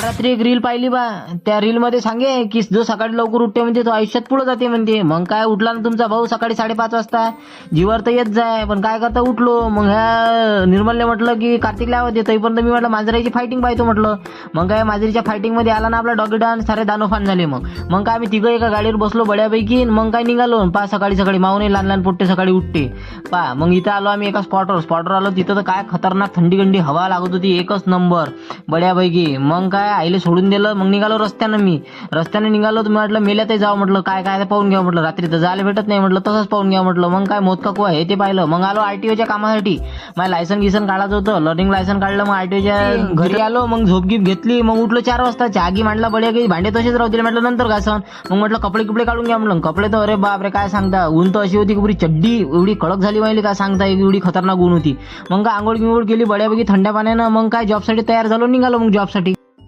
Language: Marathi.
रात्री एक रील पाहिली बा. त्या रील मध्ये सांगे की जो सकाळी लवकर उठते म्हणजे तो आयुष्यात पुढे जाते म्हणते. मग काय उठला ना तुमचा भाऊ सकाळी 5:30 वाजता. जीवर तर येत जाय पण काय करता उठलो. मग ह्या निर्मलने म्हटलं की कार्तिकला आवाज येतोय पण मी म्हटलं मांजराची फायटिंग पाहतो म्हटलं. मग काय मांजरीच्या फायटिंग मध्ये आला ना आपला डॉगी डान्स. सारे दानोफान झाले. मग काय आम्ही तिघं एका गाडीवर बसलो बड्यापैकी. मग काय निघालो. पा सकाळी सकाळी मावणे लहान लहान पोट्टे सकाळी उठते पा. मग इथं आलो आम्ही एका स्पॉटवर आलो. तिथं तर काय खतरनाक थंडी गंडी हवा लागत होती एकच नंबर बड्यापैकी. मग काय आईले सोडून दिलं. मग निघालो रस्त्याने निघालो. तुम्ही म्हटलं मेल्यातही जाऊ म्हटलं काय काय पाहून घ्या म्हटलं. रात्री तर जायला भेटत नाही म्हटलं तसंच पाहून घ्या म्हटलं. मग काय मोजका कुवा हे ते पाहिलं. मग आलो आरटीओच्या कामासाठी. माझं लायसन गिसन काढायचं होतं. लर्निंग लायसन काढलं. मग आरटीओच्या घरी आलो. मग झोपगीप घेतली. मग उठलो 4 वाजता. चहागी मांडला बड्या काही भांडे तसेच राहू दिले म्हटलं नंतर घासन. मग म्हटलं कपडे काढून घ्या म्हटलं. कपडे तर अरे बापरे काय सांगता. ऊन तर अशी होती की पुरी चड्डी एवढी कडक झाली माहिती काय सांगता. एवढी खतरनाक ऊन होती. मग काय आंघोळ केली बड्यापैकी थंड्या पाण्यानं. मग काय जॉबसाठी तयार झालो निघालो मग जॉबसाठी.